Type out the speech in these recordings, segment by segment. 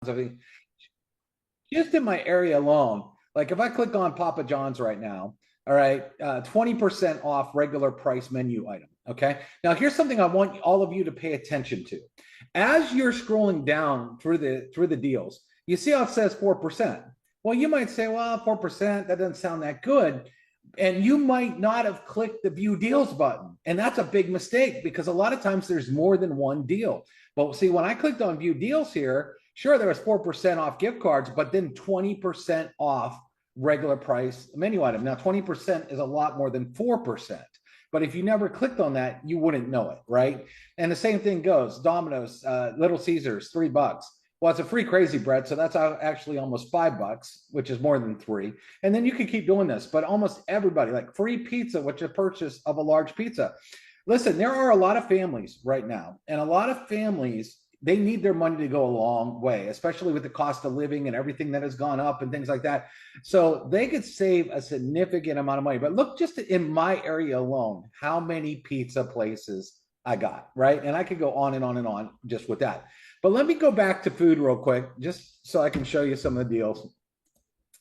everything. Just in my area alone, like if I click on Papa John's right now, all right, 20% off regular price menu item. Okay. Now here's something I want all of you to pay attention to. As you're scrolling down through the deals, you see how it says 4%. Well, you might say, well, 4%, that doesn't sound that good. And you might not have clicked the view deals button. And that's a big mistake because a lot of times there's more than one deal. But see, when I clicked on view deals here, sure, there was 4% off gift cards, but then 20% off regular price menu item. Now, 20% is a lot more than 4%. But if you never clicked on that, you wouldn't know it, right? And the same thing goes. Domino's, Little Caesars, $3. Well, it's a free crazy bread, so that's actually almost $5, which is more than three. And then you can keep doing this, but almost everybody, like free pizza, which is a purchase of a large pizza. Listen, there are a lot of families right now, and a lot of families, they need their money to go a long way, especially with the cost of living and everything that has gone up and things like that. So they could save a significant amount of money. But look, just in my area alone, how many pizza places I got, right? And I could go on and on and on just with that. But let me go back to food real quick, just so I can show you some of the deals.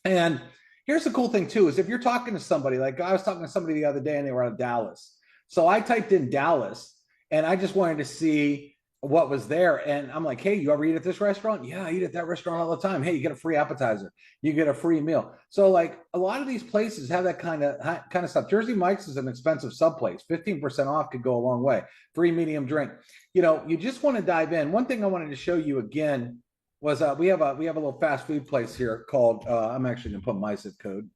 And here's the cool thing too, is if you're talking to somebody, like I was talking to somebody the other day and they were out of Dallas. So I typed in Dallas and I just wanted to see what was there. And I'm like, hey, you ever eat at this restaurant? Yeah, I eat at that restaurant all the time. Hey, you get a free appetizer, you get a free meal. So like a lot of these places have that kind of stuff. Jersey Mike's is an expensive sub place. 15% off could go a long way. Free medium drink. You know, you just want to dive in. One thing I wanted to show you again was we have a little fast food place here called I'm actually gonna put my zip code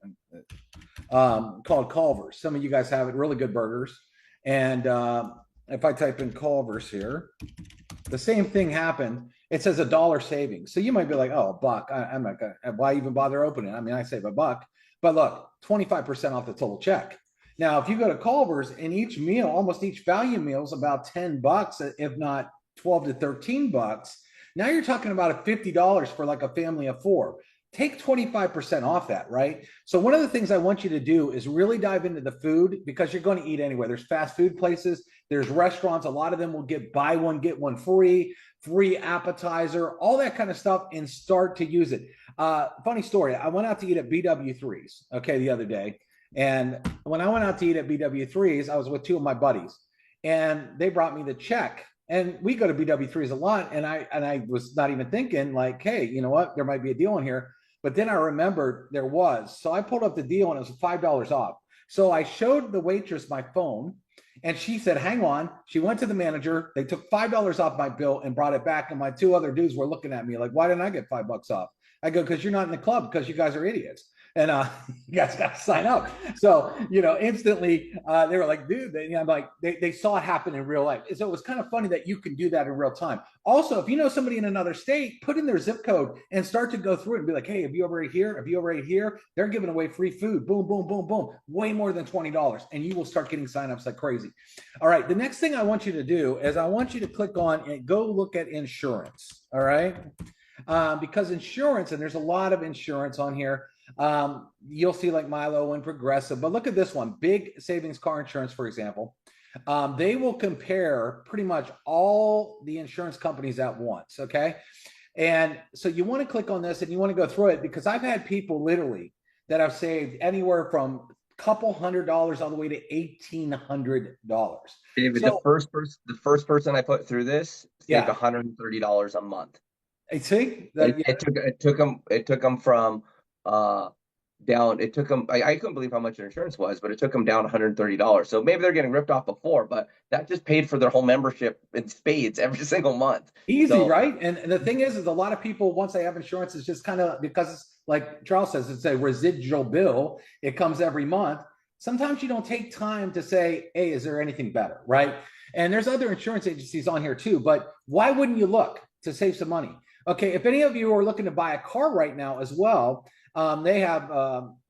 called Culver's. Some of you guys have it. Really good burgers. And if I type in Culver's here, the same thing happened. It says $1 savings. So you might be like, oh, a buck. I'm not gonna, why even bother opening? I mean, I save a buck, but look, 25% off the total check. Now, if you go to Culver's and each meal, almost each value meal is about $10, if not 12 to 13 bucks. Now you're talking about $50 for like a family of four. Take 25% off that, right? So one of the things I want you to do is really dive into the food because you're going to eat anywhere. There's fast food places, there's restaurants. A lot of them will get buy one, get one free, free appetizer, all that kind of stuff, and start to use it. Funny story. I went out to eat at BW3's, okay, the other day. And when I went out to eat at BW3's, I was with two of my buddies and they brought me the check. And we go to BW3's a lot. And I was not even thinking like, hey, you know what? There might be a deal in here. But then I remembered there was. So I pulled up the deal and it was $5 off. So I showed the waitress my phone and she said, hang on. She went to the manager. They took $5 off my bill and brought it back. And my two other dudes were looking at me like, why didn't I get $5 off? I go, because you're not in the club because you guys are idiots. And you guys got to sign up. So, you know, instantly they were like, dude, I'm like, they saw it happen in real life. So it was kind of funny that you can do that in real time. Also, if you know somebody in another state, put in their zip code and start to go through it and be like, hey, have you ever ate here? Have you ever ate here? They're giving away free food. Boom, boom, boom, boom. Way more than $20. And you will start getting signups like crazy. All right. The next thing I want you to do is I want you to click on and go look at insurance. All right. Because insurance, and there's a lot of insurance on here. You'll see like Milo and Progressive, but look at this one, Big Savings Car Insurance, for example. They will compare pretty much all the insurance companies at once. Okay. And so you want to click on this and you want to go through it because I've had people literally that have saved anywhere from a couple $100 all the way to $1,800. David, So, the first person I put through this saved yeah, $130 a month. I see that. It, Yeah, it took them from down. It took them. I couldn't believe how much their insurance was, but it took them down $130. So maybe they're getting ripped off before, but that just paid for their whole membership in spades every single month. easy, So right? And the thing is a lot of people, once they have insurance, it's just kind of because it's like Charles says, it's a residual bill. It comes every month. Sometimes you don't take time to say, hey, is there anything better, right? And there's other insurance agencies on here too, but why wouldn't you look to save some money? Okay, if any of you are looking to buy a car right now as well, they have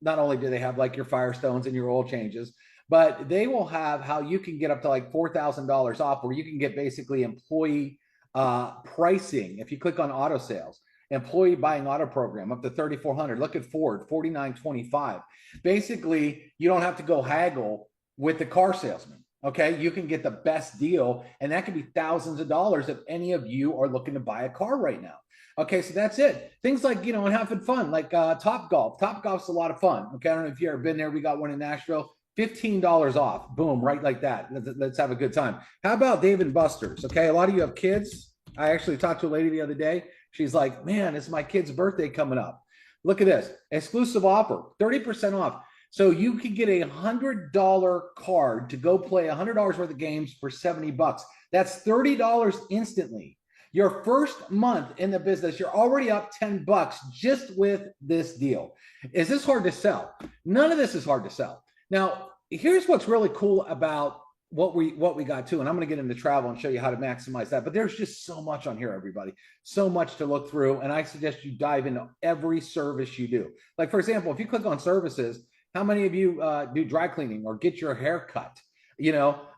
not only do they have like your Firestones and your oil changes, but they will have how you can get up to like $4,000 off, where you can get basically employee pricing. If you click on auto sales, employee buying auto program up to 3,400. Look at Ford, 4,925. Basically, you don't have to go haggle with the car salesman. Okay, you can get the best deal, and that could be thousands of dollars if any of you are looking to buy a car right now. Okay, so that's it. Things like, and having fun, like Top Golf. Top Golf's a lot of fun. Okay, I don't know if you've ever been there. We got one in Nashville. $15 off. Boom, right like that. Let's have a good time. How about Dave and Buster's? Okay, a lot of you have kids. I actually talked to a lady the other day. She's like, man, it's my kid's birthday coming up. Look at this exclusive offer, 30% off. So you can get a $100 card to go play $100 worth of games for 70 bucks. That's $30 instantly. Your first month in the business, you're already up 10 bucks just with this deal. Is this hard to sell? None of this is hard to sell. Now, here's what's really cool about what we got too, and I'm going to get into travel and show you how to maximize that. But there's just so much on here, everybody, so much to look through, and I suggest you dive into every service you do. Like, for example, if you click on services, how many of you do dry cleaning or get your hair cut? You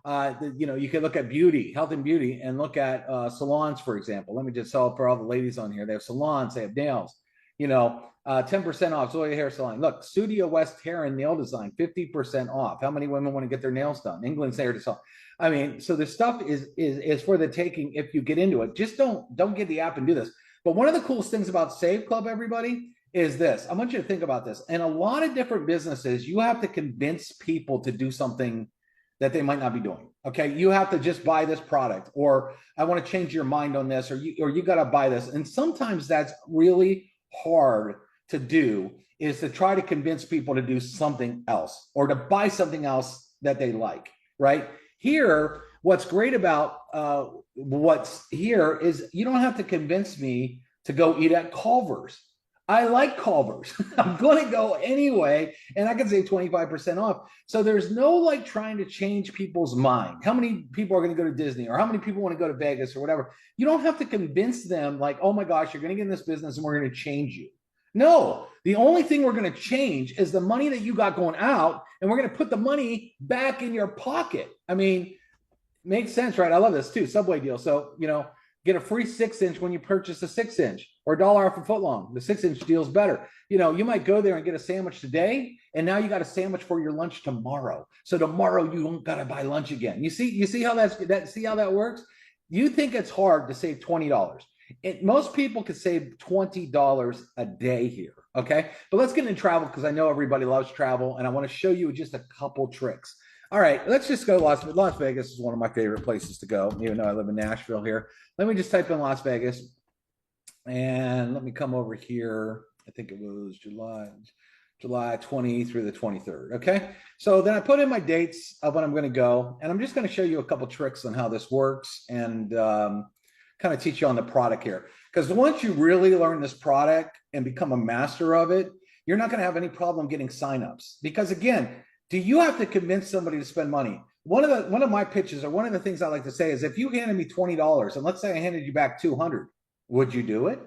can look at beauty, health and beauty, and look at salons, for example. Let me just sell it for all the ladies on here. They have salons, they have nails, 10% off Zoya Hair Salon. Look, Studio West Hair and Nail Design, 50% off. How many women want to get their nails done? England's Hair Design. I mean, so the stuff is for the taking if you get into it. Just don't get the app and do this. But one of the coolest things about Save Club, everybody, is this. I want you to think about this. In a lot of different businesses, you have to convince people to do something that they might not be doing. Okay, you have to just buy this product, or I want to change your mind on this, or you got to buy this. And sometimes that's really hard to do, is to try to convince people to do something else or to buy something else that they like, right? Here, what's great about what's here is you don't have to convince me to go eat at Culver's. I like Culver's. I'm going to go anyway, and I can save 25% off. So there's no like trying to change people's mind. How many people are going to go to Disney, or how many people want to go to Vegas or whatever? You don't have to convince them like, oh my gosh, you're going to get in this business and we're going to change you. No, the only thing we're going to change is the money that you got going out, and we're going to put the money back in your pocket. I mean, makes sense, right? I love this too. Subway deal. So, get a free 6-inch when you purchase a 6-inch, or $1 off a foot long. The 6-inch deal is better. You might go there and get a sandwich today, and now you got a sandwich for your lunch tomorrow. So tomorrow you don't got to buy lunch again. You see how see how that works? You think it's hard to save $20. Most people could save $20 a day here. Okay. But let's get into travel, because I know everybody loves travel, and I want to show you just a couple tricks. All right, let's just go to Las Vegas is one of my favorite places to go, even though I live in Nashville here. Let me just type in Las Vegas, and let me come over here. I think it was July 20 through the 23rd. Okay, so then I put in my dates of when I'm going to go, and I'm just going to show you a couple tricks on how this works, and kind of teach you on the product here. Because once you really learn this product and become a master of it, you're not going to have any problem getting signups. Because again, do you have to convince somebody to spend money? One of my pitches, or one of the things I like to say, is if you handed me $20 and let's say I handed you back 200, would you do it?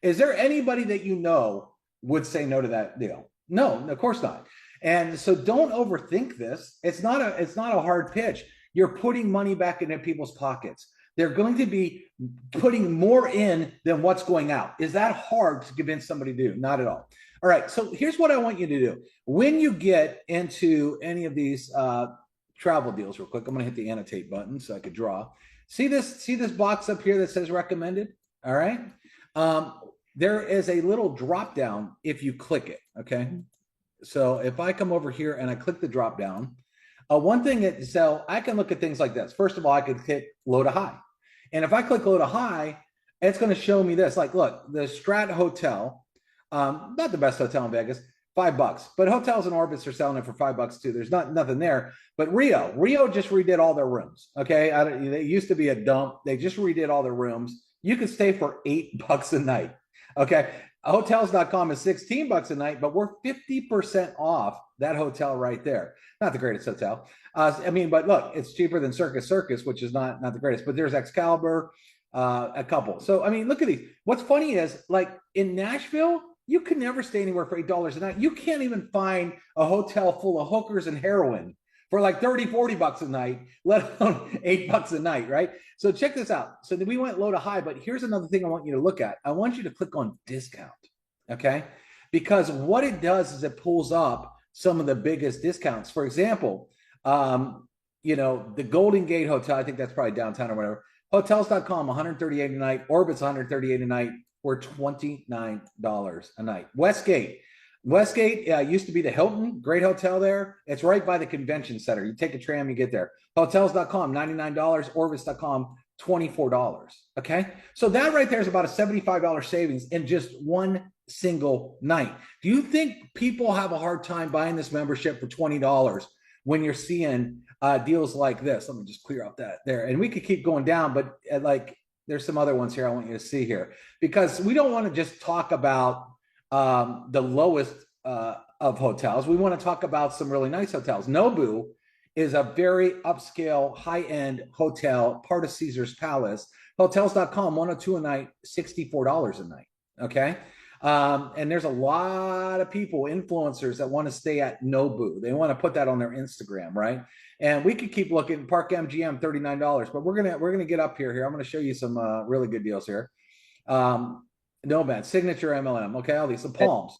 Is there anybody that would say no to that deal? No, of course not. And so don't overthink this. It's not a hard pitch. You're putting money back into people's pockets. They're going to be putting more in than what's going out. Is that hard to convince somebody to do? Not at all. All right, so here's what I want you to do. When you get into any of these travel deals, real quick, I'm going to hit the annotate button so I could draw. See this box up here that says recommended? All right. There is a little drop down if you click it. Okay. So if I come over here and I click the drop down, one thing so I can look at things like this. First of all, I could hit low to high. And if I click low to high, it's going to show me this. Like, look, the Strat Hotel. Not the best hotel in Vegas, $5, but hotels and Orbitz are selling it for $5 too. There's nothing there, but Rio just redid all their rooms. Okay. They used to be a dump. They just redid all their rooms. You could stay for $8 a night. Okay. Hotels.com is $16 a night, but we're 50% off that hotel right there. Not the greatest hotel. But look, it's cheaper than Circus, which is not the greatest, but there's Excalibur, a couple. So, look at these. What's funny is, like, in Nashville, you can never stay anywhere for $8 a night. You can't even find a hotel full of hookers and heroin for like $30-$40 a night, let alone $8 a night, right? So check this out. So we went low to high, but here's another thing I want you to look at. I want you to click on discount, okay? Because what it does is it pulls up some of the biggest discounts. For example, the Golden Gate Hotel, I think that's probably downtown or whatever. Hotels.com, $138 a night. Orbit's $138 a night. were $29 a night. Westgate used to be the Hilton, great hotel there. It's right by the convention center. You take a tram, you get there. Hotels.com, $99. Orbitz.com, $24. Okay. So that right there is about a $75 savings in just one single night. Do you think people have a hard time buying this membership for $20 when you're seeing deals like this? Let me just clear up that there. And we could keep going down, but like there's some other ones here I want you to see here, because we don't want to just talk about the lowest of hotels. We want to talk about some really nice hotels. Nobu is a very upscale, high-end hotel, part of Caesar's Palace. Hotels.com, 102 a night, $64 a night. Okay. And there's a lot of people, influencers, that want to stay at Nobu. They want to put that on their Instagram, right? And we could keep looking. Park MGM, $39, but we're gonna get up here. I'm gonna show you some really good deals here. Nomad, Signature MLM. Okay, all these, the Palms.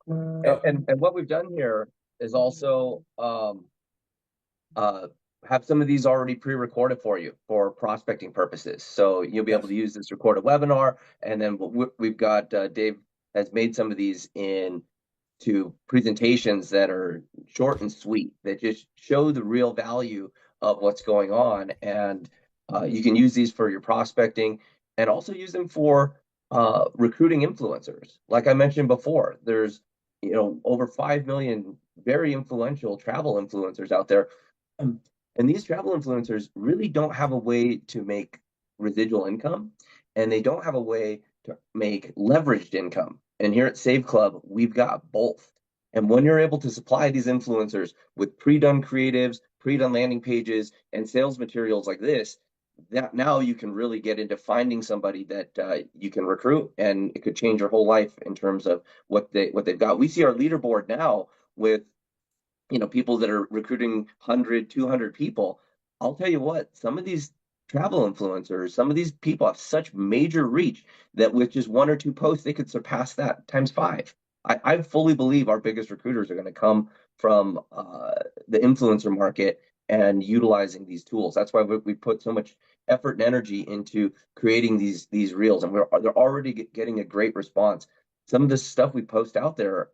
And what we've done here is also have some of these already pre-recorded for you for prospecting purposes. So you'll be able to use this recorded webinar, and then we've got Dave has made some of these into presentations that are short and sweet that just show the real value of what's going on, and you can use these for your prospecting and also use them for recruiting influencers. Like I mentioned before, there's over 5 million very influential travel influencers out there. And these travel influencers really don't have a way to make residual income, and they don't have a way to make leveraged income. And here at Save Club, we've got both. And when you're able to supply these influencers with pre-done creatives, pre-done landing pages, and sales materials like this, that now you can really get into finding somebody that you can recruit, and it could change your whole life in terms of what they've got. We see our leaderboard now with people that are recruiting 100, 200 people. I'll tell you what, some of these travel influencers, some of these people have such major reach that with just one or two posts, they could surpass that times 5. I fully believe our biggest recruiters are going to come from the influencer market and utilizing these tools. That's why we put so much effort and energy into creating these reels, and they're already getting a great response. Some of this stuff we post out there,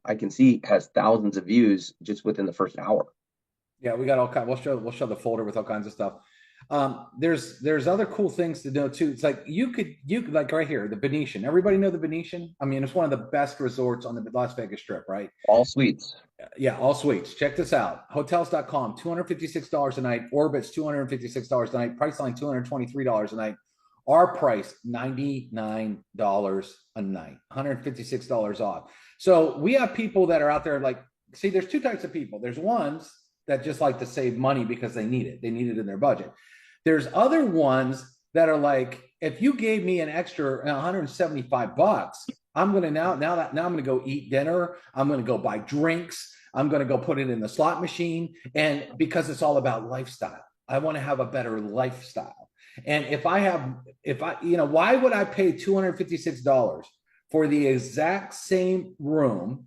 I can see has thousands of views just within the first hour. Yeah, we got all kinds. We'll show the folder with all kinds of stuff. There's other cool things to know too. It's like you could like right here, the Venetian. Everybody know the Venetian? I mean, it's one of the best resorts on the Las Vegas Strip, right? All suites. Yeah, all suites. Check this out. Hotels.com, $256 a night. Orbitz, $256 a night. Priceline, $223 a night. Our price, $99 a night, $156 off. So we have people that are out there like, see, there's two types of people. There's ones that just like to save money because they need it. They need it in their budget. There's other ones that are like, if you gave me an extra $175, I'm going to now I'm going to go eat dinner. I'm going to go buy drinks. I'm going to go put it in the slot machine. And because it's all about lifestyle, I want to have a better lifestyle. And why would I pay $256 for the exact same room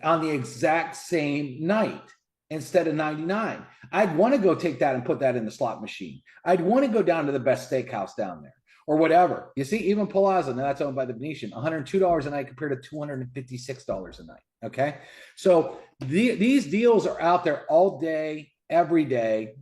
on the exact same night instead of $99? I'd want to go take that and put that in the slot machine. I'd want to go down to the best steakhouse down there or whatever. You see, even Palazzo, now that's owned by the Venetian, $102 a night compared to $256 a night. Okay. So these deals are out there all day, every day.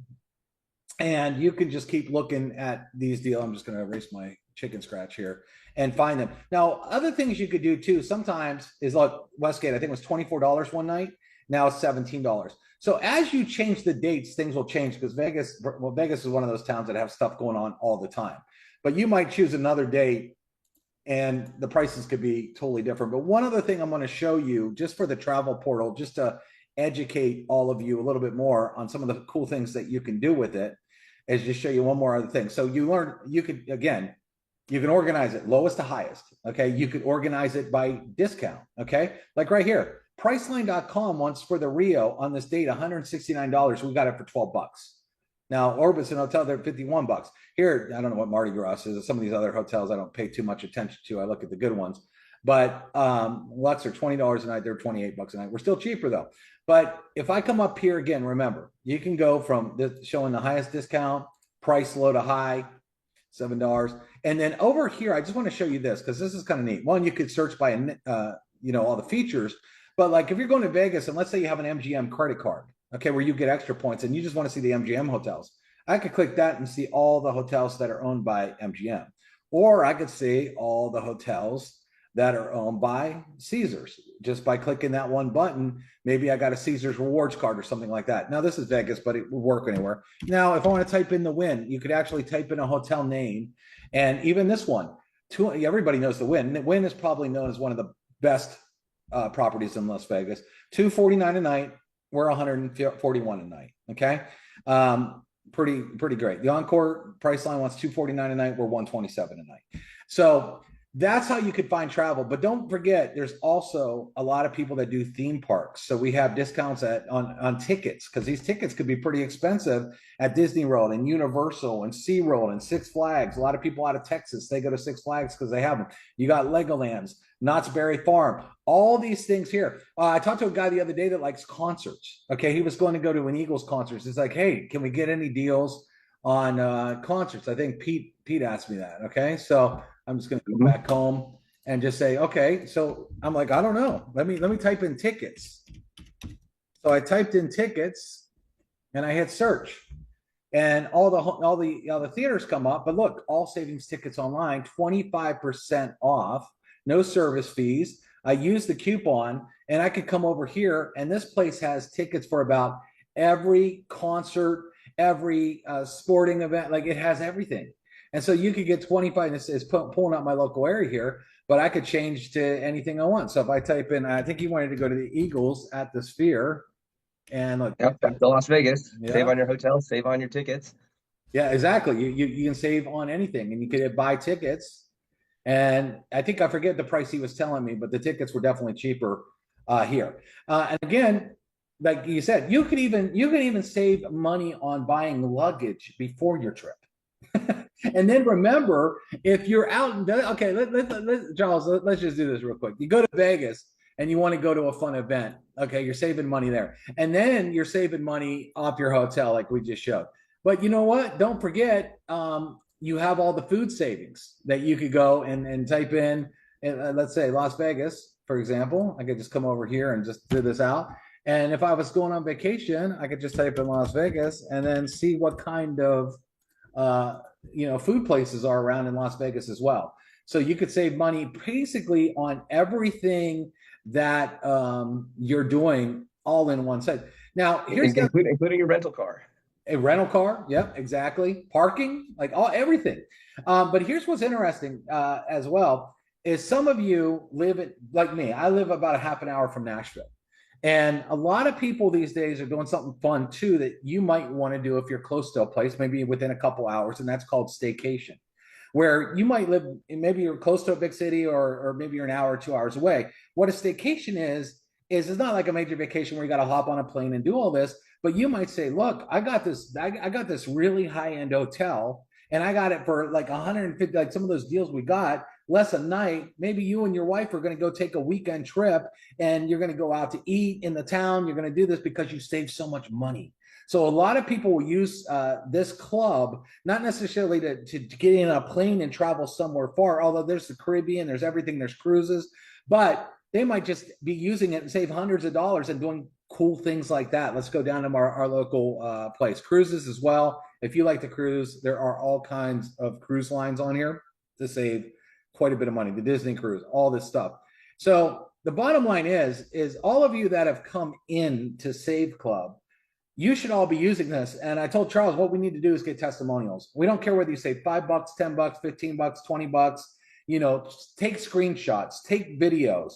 And you can just keep looking at these deals. I'm just going to erase my chicken scratch here and find them. Now, other things you could do too sometimes is look, Westgate, I think it was $24 one night. Now it's $17. So as you change the dates, things will change because Vegas is one of those towns that have stuff going on all the time. But you might choose another date and the prices could be totally different. But one other thing I'm going to show you just for the travel portal, just to educate all of you a little bit more on some of the cool things that you can do with it, is just show you one more other thing. So you can organize it lowest to highest. Okay. You could organize it by discount. Okay. Like right here, Priceline.com wants for the Rio on this date, $169. We got it for $12. Now, Orbitz and Hotel, they're $51. Here, I don't know what Mardi Gras is. Some of these other hotels I don't pay too much attention to. I look at the good ones. But Lux are $20 a night. They're $28 a night. We're still cheaper though. But if I come up here again, remember, you can go from showing the highest discount, price low to high. $7. And then over here, I just want to show you this because this is kind of neat. One, you could search by all the features, but like if you're going to Vegas and let's say you have an MGM credit card, okay, where you get extra points and you just want to see the MGM hotels, I could click that and see all the hotels that are owned by MGM, or I could see all the hotels that are owned by Caesars just by clicking that one button. Maybe I got a Caesars rewards card or something like that. Now, this is Vegas, but it will work anywhere. Now, if I want to type in the Wynn, you could actually type in a hotel name. And even this one, everybody knows the Wynn. The Wynn is probably known as one of the best properties in Las Vegas. $249 a night. We're $141 a night. Okay. Pretty great. The Encore Priceline wants $249 a night. We're $127 a night. So that's how you could find travel. But don't forget, there's also a lot of people that do theme parks. So we have discounts on tickets because these tickets could be pretty expensive at Disney World and Universal and SeaWorld and Six Flags. A lot of people out of Texas, they go to Six Flags because they have them. You got Legoland's, Knott's Berry Farm, all these things here. I talked to a guy the other day that likes concerts. Okay, he was going to go to an Eagles concert. He's like, hey, can we get any deals on concerts? I think Pete asked me that. Okay, so I'm just going to go back home and just say, okay. So I'm like, I don't know. Let me type in tickets. So I typed in tickets and I hit search, and all the theaters come up. But look, all savings tickets online, 25% off, no service fees. I use the coupon, and I could come over here, and this place has tickets for about every concert, every sporting event. Like it has everything. And so you could get 25, this is pulling up my local area here, but I could change to anything I want. So if I type in, I think you wanted to go to the Eagles at the Sphere, and look, Yep, back to Las Vegas. yeah. Save on your hotel, save on your tickets. Yeah, exactly. You can save on anything, and you could buy tickets. And I think I forget the price he was telling me, but the tickets were definitely cheaper here. And again, like you said, you can even save money on buying luggage before your trip. And then remember, if you're out and okay, Charles, let's just do this real quick. You go to Vegas and you want to go to a fun event. Okay, you're saving money there, and then you're saving money off your hotel, like we just showed. But you know what? Don't forget, you have all the food savings that you could go and type in. Let's say Las Vegas, for example. I could just come over here and just do this out. And if I was going on vacation, I could just type in Las Vegas and then see what kind of food places are around in Las Vegas as well. So you could save money basically on everything that you're doing all in one site. Now, here's including your rental car. A rental car, yep, exactly. Parking, like everything. But here's what's interesting as well is some of you live like me. I live about a half an hour from Nashville. And a lot of people these days are doing something fun too that you might want to do if you're close to a place, maybe within a couple hours, and that's called staycation, where you might live, maybe you're close to a big city or maybe you're an hour or 2 hours away. What a staycation is it's not like a major vacation where you got to hop on a plane and do all this, but you might say, look, I got this really high-end hotel and I got it for like 150, like some of those deals we got, less a night. Maybe you and your wife are going to go take a weekend trip and you're going to go out to eat in the town. You're going to do this because you save so much money. So a lot of people will use this club, not necessarily to get in a plane and travel somewhere far, although there's the Caribbean, there's everything, there's cruises, but they might just be using it and save hundreds of dollars and doing cool things like that. Let's go down to our local place. Cruises as well. If you like to cruise, there are all kinds of cruise lines on here to save quite a bit of money. The Disney cruise, all this stuff. So the bottom line is all of you that have come in to Save Club, you should all be using this. And I told Charles, what we need to do is get testimonials. We don't care whether you say $5, $10, $15, $20, take screenshots, take videos,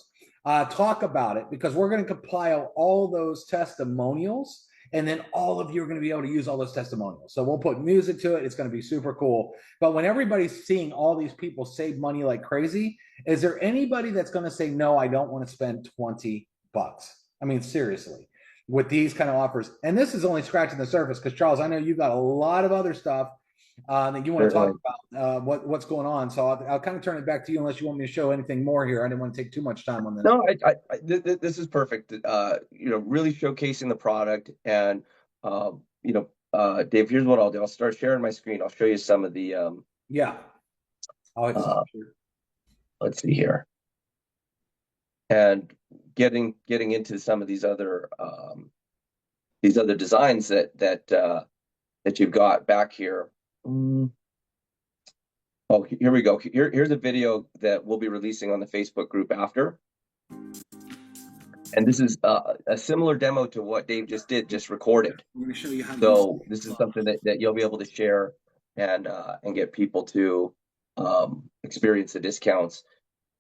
talk about it, because we're going to compile all those testimonials. And then all of you are going to be able to use all those testimonials. So we'll put music to it. It's going to be super cool. But when everybody's seeing all these people save money like crazy, is there anybody that's going to say, no, I don't want to spend $20? I mean, seriously, with these kind of offers. And this is only scratching the surface because, Charles, I know you've got a lot of other stuff that you want to talk about what's going on. So I'll kind of turn it back to you unless you want me to show anything more here. I didn't want to take too much time on this. No, this is perfect. Really showcasing the product. And Dave, here's what I'll do. I'll start sharing my screen. I'll show you some of the Yeah. Oh, it's sure. Let's see here. And getting into some of these other designs that you've got back here. Oh, here we go. Here's a video that we'll be releasing on the Facebook group after. And this is a similar demo to what Dave just did, just recorded. I'm going to show you how. So this is something that you'll be able to share and get people to experience the discounts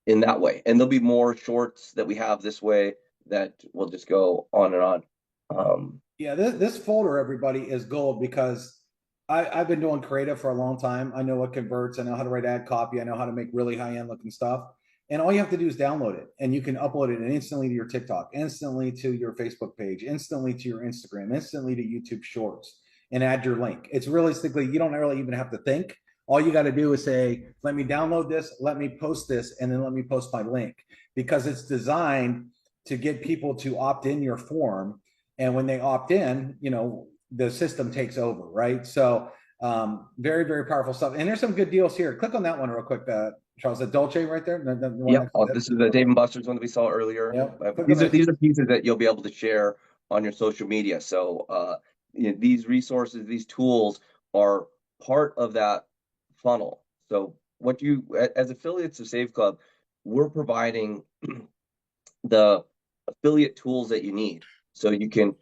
in that way. And there'll be more shorts that we have this way that will just go on and on. Yeah, this folder, everybody, is gold because I've been doing creative for a long time. I know what converts. I know how to write ad copy. I know how to make really high-end looking stuff. And all you have to do is download it, and you can upload it instantly to your TikTok, instantly to your Facebook page, instantly to your Instagram, instantly to YouTube Shorts, and add your link. It's realistically, you don't really even have to think. All you got to do is say, let me download this, let me post this, and then let me post my link, because it's designed to get people to opt in your form. And when they opt in, the system takes over, right? So very, very powerful stuff. And there's some good deals here. Click on that one real quick, Charles. The Dolce right there. Yeah, this is the Dave & Buster's one that we saw earlier. Yep. These are pieces that you'll be able to share on your social media. So these resources, these tools are part of that funnel. So what you, as affiliates of Save Club, we're providing the affiliate tools that you need. So you can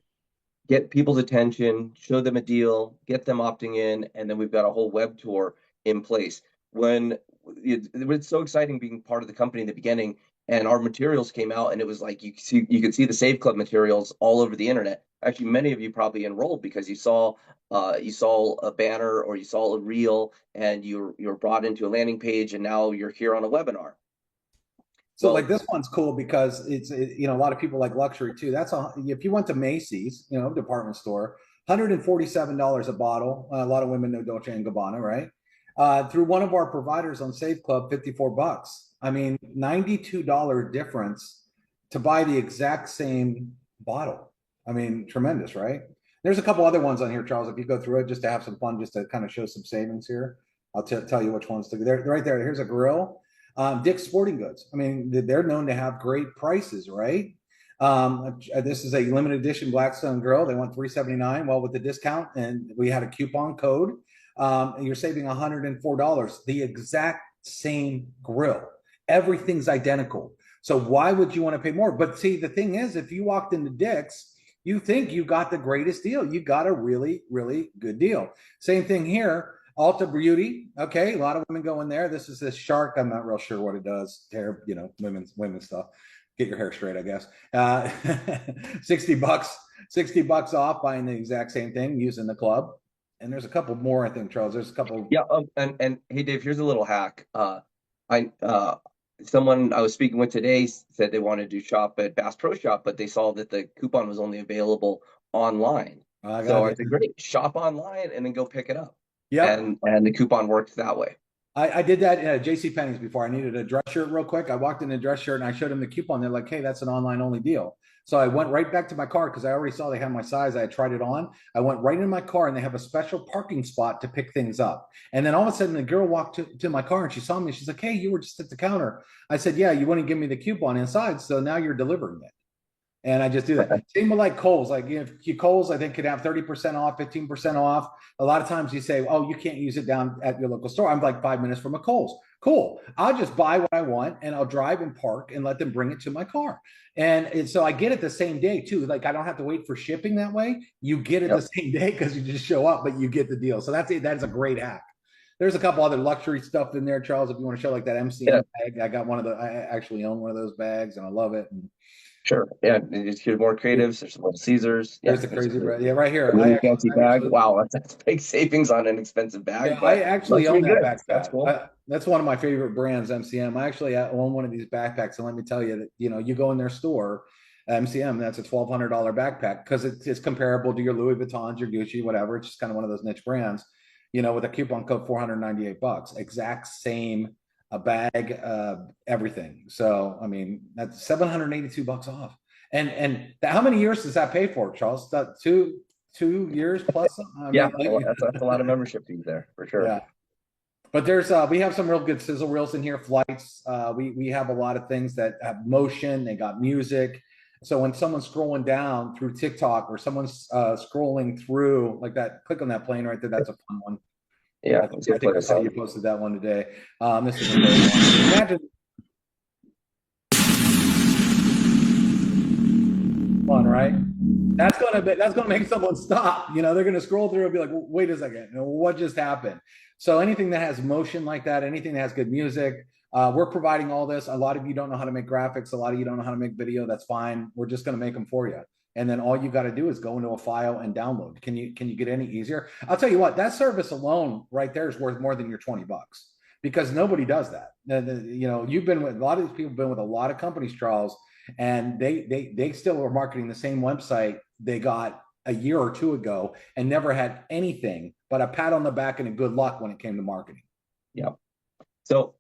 get people's attention, show them a deal, get them opting in, and then we've got a whole web tour in place. When it's so exciting being part of the company in the beginning, and our materials came out, and it was like you could see the Save Club materials all over the internet. Actually, many of you probably enrolled because you saw a banner or you saw a reel, and you were brought into a landing page, and now you're here on a webinar. So like this one's cool because it's a lot of people like luxury too. If you went to Macy's, department store, $147 a bottle. A lot of women know Dolce and Gabbana, right? Through one of our providers on Save Club, $54. I mean, $92 difference to buy the exact same bottle. I mean, tremendous, right? There's a couple other ones on here, Charles. If you go through it just to have some fun, just to kind of show some savings here, I'll tell you which ones to. They're right there. Here's a grill. Dick's Sporting Goods. I mean, they're known to have great prices, right? This is a limited edition Blackstone grill. They want $379. Well, with the discount, and we had a coupon code, you're saving $104. The exact same grill. Everything's identical. So why would you want to pay more? But see, the thing is, if you walked into Dick's, you think you got the greatest deal. You got a really, really good deal. Same thing here. Ulta Beauty. Okay, a lot of women go in there. This is this shark. I'm not real sure what it does. Hair, women's stuff. Get your hair straight, I guess. $60 off buying the exact same thing using the club. And there's a couple more, I think, Charles. There's a couple. Yeah. And hey, Dave, here's a little hack. Someone I was speaking with today said they wanted to shop at Bass Pro Shop, but they saw that the coupon was only available online. So I said, great, shop online and then go pick it up. Yeah, and the coupon works that way. I did that at JCPenney's before. I needed a dress shirt real quick. I walked in a dress shirt and I showed them the coupon. They're like, hey, that's an online only deal. So I went right back to my car because I already saw they had my size. I had tried it on. I went right in my car and they have a special parking spot to pick things up. And then all of a sudden the girl walked to my car and she saw me. She's like, hey, you were just at the counter. I said, yeah, you wouldn't give me the coupon inside. So now you're delivering it. And I just do that. Same with like Kohl's. Like Kohl's, I think, could have 30% off, 15% off. A lot of times you say, oh, you can't use it down at your local store. I'm like 5 minutes from a Kohl's. Cool. I'll just buy what I want and I'll drive and park and let them bring it to my car. And so I get it the same day too. Like I don't have to wait for shipping that way. You get it the same day because you just show up, but you get the deal. So that's it. That is a great hack. There's a couple other luxury stuff in there, Charles, if you want to show like that MCM bag. I got I actually own one of those bags and I love it. And sure. Yeah. Here's more creatives. There's some Little Caesars. There's the crazy bread. Yeah, right here. Really fancy bag. Wow. That's big savings on an expensive bag. Yeah, I actually own that backpack. That's cool. That's one of my favorite brands, MCM. I actually own one of these backpacks. And let me tell you that, you go in their store, MCM, that's a $1,200 backpack because it's comparable to your Louis Vuittons, your Gucci, whatever. It's just kind of one of those niche brands, with a coupon code $498. Exact same a bag, everything. So, I mean, that's $782 off. And how many years does that pay for, Charles? That two years plus? That's a lot of membership fees there for sure. Yeah. But there's we have some real good sizzle reels in here, flights. We have a lot of things that have motion, they got music. So when someone's scrolling down through TikTok or someone's scrolling through like that, click on that plane right there. That's a fun one. Yeah, I think I saw you posted that one today. This is a great one. Imagine fun, right? That's gonna make someone stop. You know, they're gonna scroll through and be like, wait a second, you know, what just happened? So anything that has motion like that, anything that has good music, we're providing all this. A lot of you don't know how to make graphics. A lot of you don't know how to make video. That's fine. We're just gonna make them for you. And then all you got to do is go into a file and download. Can you get any easier? I'll tell you what, that service alone right there is worth more than your $20 because nobody does that. You know, you've been with a lot of these people have been with a lot of companies, Charles, and they still are marketing the same website they got a year or two ago and never had anything but a pat on the back and a good luck when it came to marketing. Yeah. So,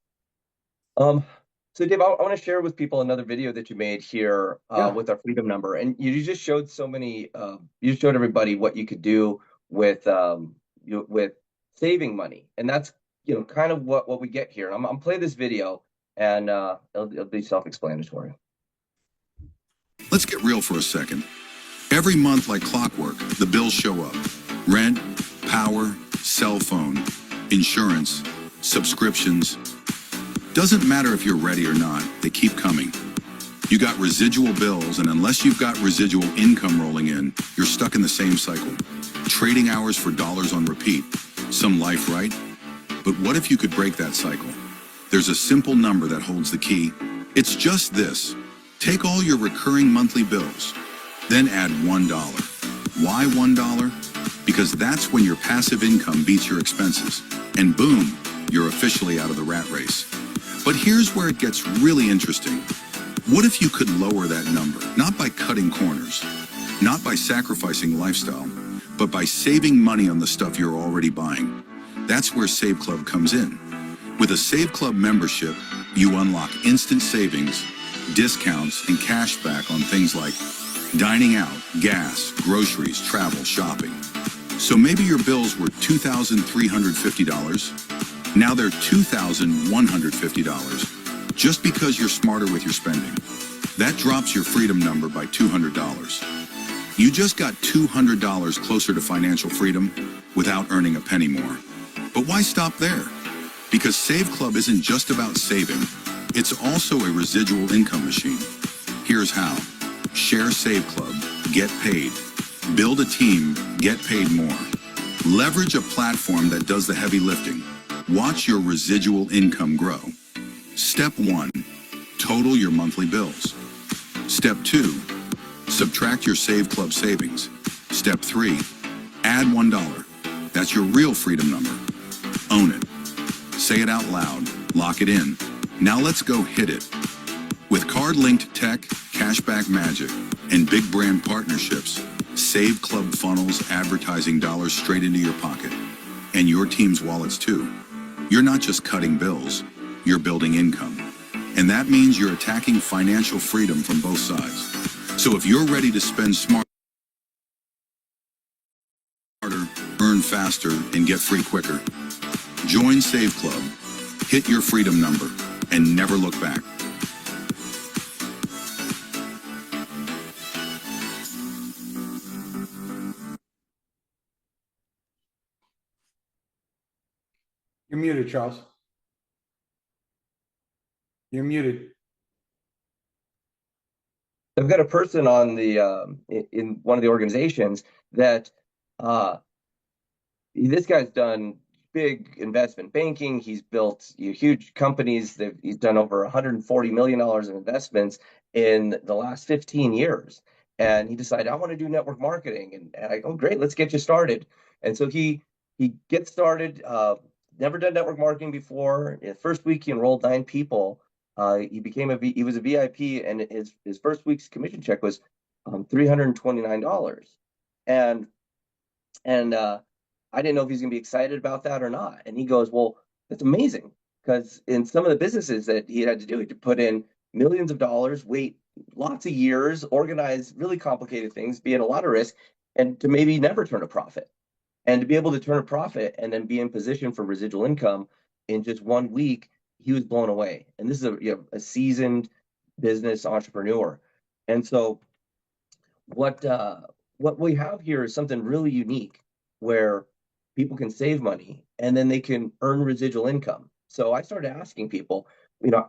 so Dave, I want to share with people another video that you made here with our freedom number, and you just showed so many. You showed everybody what you could do with with saving money, and that's kind of what we get here. I'm play this video, and it'll be self-explanatory. Let's get real for a second. Every month, like clockwork, the bills show up. Rent, power, cell phone, insurance, subscriptions. Doesn't matter if you're ready or not, they keep coming. You got residual bills, and unless you've got residual income rolling in, you're stuck in the same cycle. Trading hours for dollars on repeat. Some life, right? But what if you could break that cycle? There's a simple number that holds the key. It's just this. Take all your recurring monthly bills, then add $1. Why $1? Because that's when your passive income beats your expenses. And boom, you're officially out of the rat race. But here's where it gets really interesting. What if you could lower that number, not by cutting corners, not by sacrificing lifestyle, but by saving money on the stuff you're already buying? That's where Save Club comes in. With a Save Club membership, you unlock instant savings, discounts, and cash back on things like dining out, gas, groceries, travel, shopping. So maybe your bills were $2,350. Now they're $2,150, just because you're smarter with your spending. That drops your freedom number by $200. You just got $200 closer to financial freedom without earning a penny more. But why stop there? Because Save Club isn't just about saving. It's also a residual income machine. Here's how. Share Save Club, get paid. Build a team, get paid more. Leverage a platform that does the heavy lifting. Watch your residual income grow. Step 1, total your monthly bills. Step 2, subtract your Save Club savings. Step 3, add $1. That's your real freedom number. Own it. Say it out loud. Lock it in. Now let's go hit it. With card-linked tech, cashback magic, and big brand partnerships, Save Club funnels advertising dollars straight into your pocket. And your team's wallets too. You're not just cutting bills, you're building income. And that means you're attacking financial freedom from both sides. So if you're ready to spend smarter, earn faster, and get free quicker, join Save Club, hit your freedom number, and never look back. You're muted, Charles. You're muted. I've got a person on the in one of the organizations that this guy's done big investment banking. He's built huge companies. He's done over $140 million in investments in the last 15 years. And he decided, I want to do network marketing. And I go, great, let's get you started. And so he gets started. Never done network marketing before. In the first week, he enrolled 9 people. He was a VIP, and his first week's commission check was $329. And I didn't know if he's gonna be excited about that or not. And he goes, well, that's amazing, because in some of the businesses that he had to do, he had to put in millions of dollars, wait lots of years, organize really complicated things, be at a lot of risk, and to maybe never turn a profit. And to be able to turn a profit and then be in position for residual income in just 1 week, he was blown away. And this is a seasoned business entrepreneur. And so what we have here is something really unique where people can save money and then they can earn residual income. So I started asking people,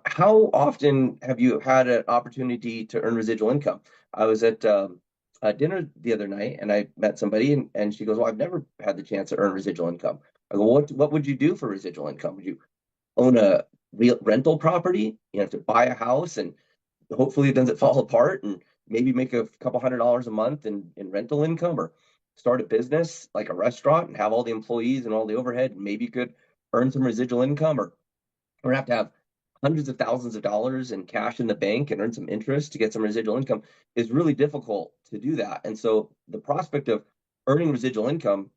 how often have you had an opportunity to earn residual income? I was at dinner the other night and I met somebody and she goes, well, I've never had the chance to earn residual income. I go, what would you do for residual income? Would you own a real rental property? You have to buy a house and hopefully it doesn't fall apart and maybe make a couple $100 a month in rental income, or start a business like a restaurant and have all the employees and all the overhead, and maybe you could earn some residual income, or have to have hundreds of thousands of dollars in cash in the bank and earn some interest to get some residual income. Is really difficult to do that. And so the prospect of earning residual income,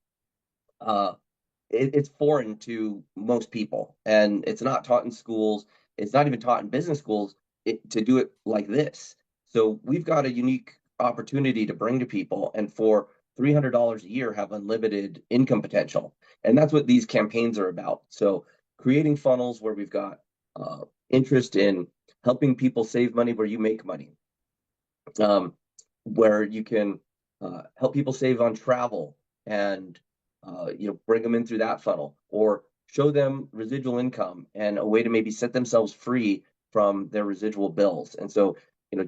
it's foreign to most people, and it's not taught in schools. It's not even taught in business schools to do it like this. So we've got a unique opportunity to bring to people, and for $300 a year have unlimited income potential. And that's what these campaigns are about. So creating funnels where we've got interest in helping people save money where you make money, where you can help people save on travel and bring them in through that funnel, or show them residual income and a way to maybe set themselves free from their residual bills. And so,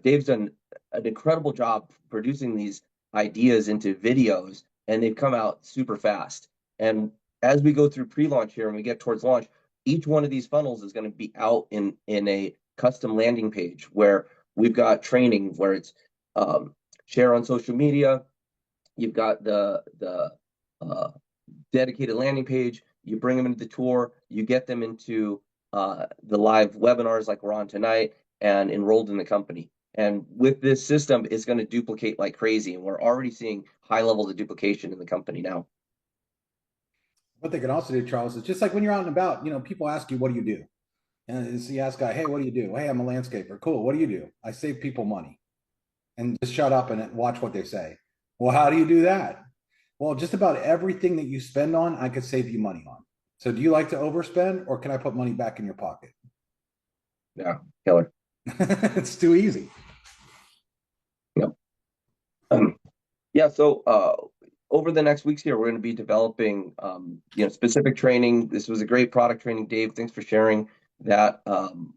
Dave's done an incredible job producing these ideas into videos, and they've come out super fast. And as we go through pre-launch here and we get towards launch, each one of these funnels is going to be out in a custom landing page where we've got training where it's share on social media. You've got the dedicated landing page. You bring them into the tour, you get them into the live webinars like we're on tonight, and enrolled in the company. And with this system, it's going to duplicate like crazy. And we're already seeing high levels of duplication in the company now. What they can also do, Charles, is just like when you're out and about, people ask you, what do you do? And you ask a guy, hey, what do you do? Hey, I'm a landscaper. Cool. What do you do? I save people money. And just shut up and watch what they say. Well, how do you do that? Well, just about everything that you spend on, I could save you money on. So do you like to overspend, or can I put money back in your pocket? Yeah, killer. It's too easy. Yep. So over the next weeks here, we're going to be developing specific training. This was a great product training, Dave. Thanks for sharing that,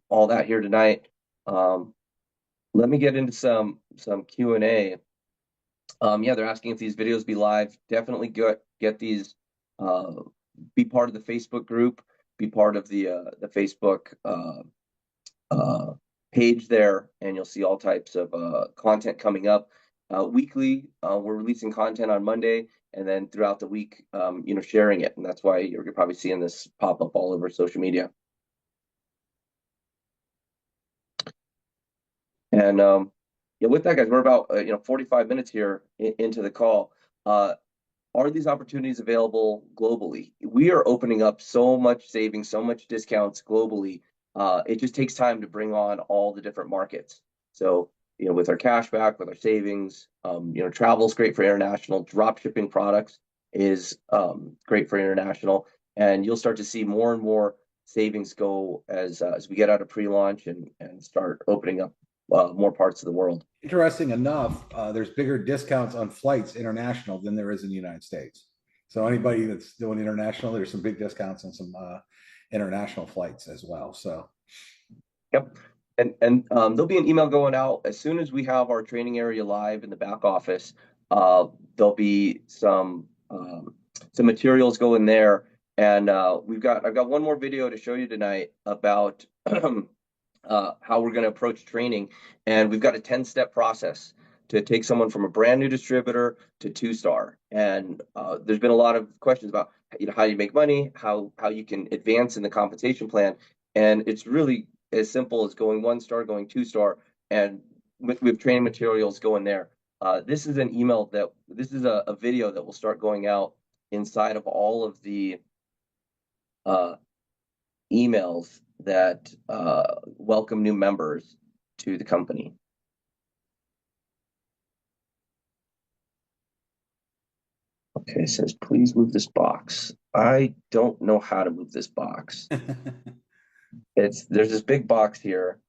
all that here tonight. Let me get into some Q&A. They're asking if these videos be live. Definitely get these. Be part of the Facebook group. Be part of the Facebook page there, and you'll see all types of content coming up. Weekly, we're releasing content on Monday, and then throughout the week, sharing it. And that's why you're probably seeing this pop up all over social media. And with that, guys, we're about 45 minutes here into the call. Are these opportunities available globally? We are opening up so much savings, so much discounts globally. It just takes time to bring on all the different markets. So, with our cash back, with our savings, travel is great for international. Drop shipping products is great for international. And you'll start to see more and more savings go as we get out of pre-launch and start opening up more parts of the world. Interesting enough, there's bigger discounts on flights international than there is in the United States. So anybody that's doing international, there's some big discounts on some international flights as well. So, yep. And there'll be an email going out as soon as we have our training area live in the back office. There'll be some materials going there, and I've got one more video to show you tonight about how we're going to approach training. And we've got a 10-step process to take someone from a brand new distributor to 2-star. And there's been a lot of questions about how you make money, how you can advance in the compensation plan. And it's really as simple as going 1-star, going 2-star, and with training materials going there. This is an email this is a video that will start going out inside of all of the emails that welcome new members to the company. Okay, it says, please move this box. I don't know how to move this box. There's this big box here.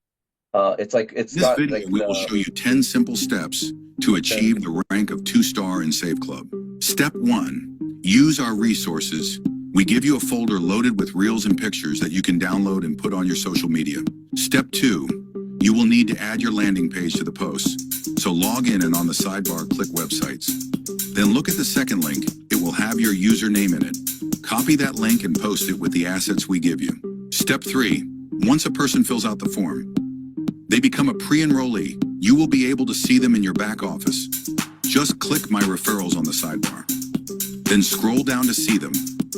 It's In this got video, like we will the show you 10 simple steps to achieve the rank of 2-star in Save Club. Step 1, use our resources. We give you a folder loaded with reels and pictures that you can download and put on your social media. Step 2, you will need to add your landing page to the post. So log in and on the sidebar, click websites. Then look at the second link. It will have your username in it. Copy that link and post it with the assets we give you. Step 3, once a person fills out the form, they become a pre-enrollee. You will be able to see them in your back office. Just click My Referrals on the sidebar. Then scroll down to see them.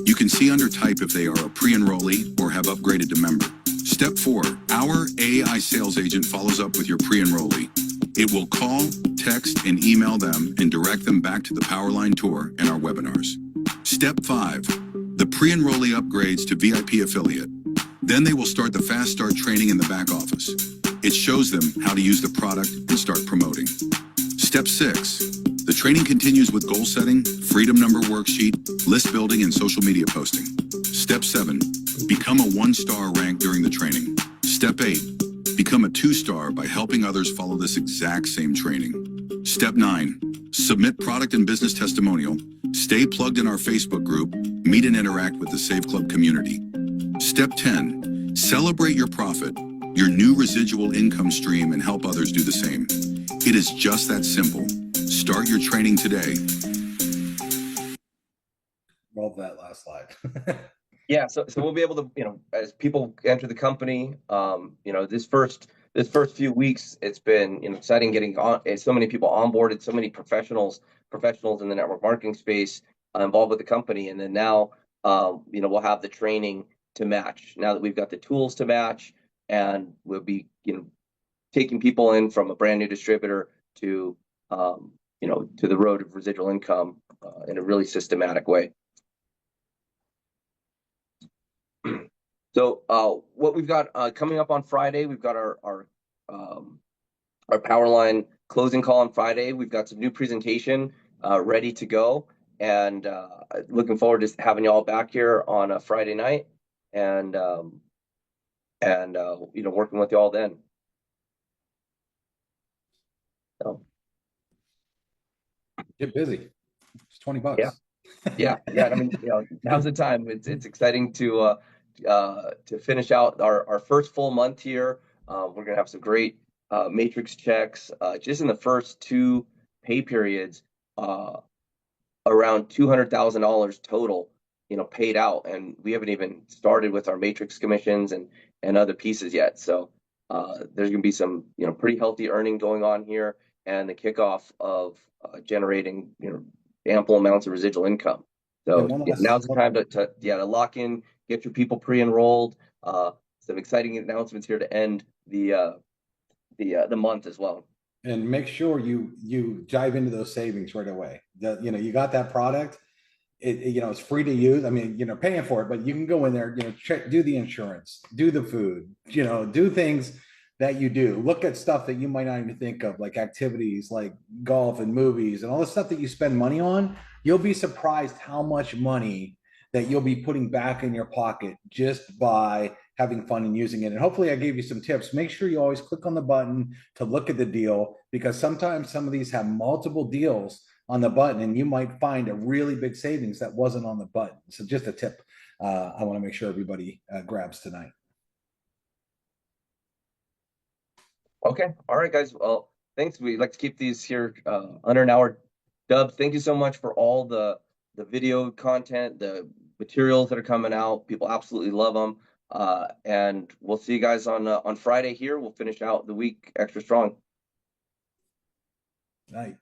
You can see under Type if they are a pre-enrollee or have upgraded to member. Step 4, our AI sales agent follows up with your pre-enrollee. It will call, text, and email them and direct them back to the Powerline Tour and our webinars. Step 5, the pre-enrollee upgrades to VIP affiliate. Then they will start the Fast Start training in the back office. It shows them how to use the product and start promoting. Step 6, the training continues with goal setting, freedom number worksheet, list building, and social media posting. Step 7, become a 1-star rank during the training. Step 8, become a 2-star by helping others follow this exact same training. Step 9, submit product and business testimonial, stay plugged in our Facebook group, meet and interact with the Save Club community. Step 10, celebrate your profit, your new residual income stream, and help others do the same. It is just that simple. Start your training today. Love that last slide. Yeah, so we'll be able to, as people enter the company, this first few weeks, it's been exciting getting on, so many people onboarded, so many professionals in the network marketing space involved with the company, and then now, we'll have the training to match. Now that we've got the tools to match, and we'll be, taking people in from a brand new distributor to, to the road of residual income in a really systematic way. So what we've got coming up on Friday, we've got our Powerline closing call on Friday. We've got some new presentation ready to go, and looking forward to having you all back here on a Friday night, and working with you all then. So Get busy. It's $20. Yeah. I mean, now's the time. It's exciting to finish out our first full month here. We're gonna have some great matrix checks just in the first 2 pay periods. Around $200,000 total, paid out, and we haven't even started with our matrix commissions and other pieces yet. So there's gonna be some pretty healthy earning going on here, and the kickoff of generating ample amounts of residual income. So now's the time to lock in, get your people pre-enrolled. Some exciting announcements here to end the month as well. And make sure you dive into those savings right away. You got that product. It's free to use. I mean, paying for it, but you can go in there, do the insurance, do the food, do things that you do. Look at stuff that you might not even think of, like activities like golf and movies and all the stuff that you spend money on. You'll be surprised how much money that you'll be putting back in your pocket just by having fun and using it. And hopefully I gave you some tips. Make sure you always click on the button to look at the deal, because sometimes some of these have multiple deals on the button, and you might find a really big savings that wasn't on the button. So just a tip I want to make sure everybody grabs tonight. Okay. All right, guys. Well, thanks. We like to keep these here under an hour. Dubs, thank you so much for all the video content, the materials that are coming out. People absolutely love them. And we'll see you guys on Friday here. We'll finish out the week extra strong. Night.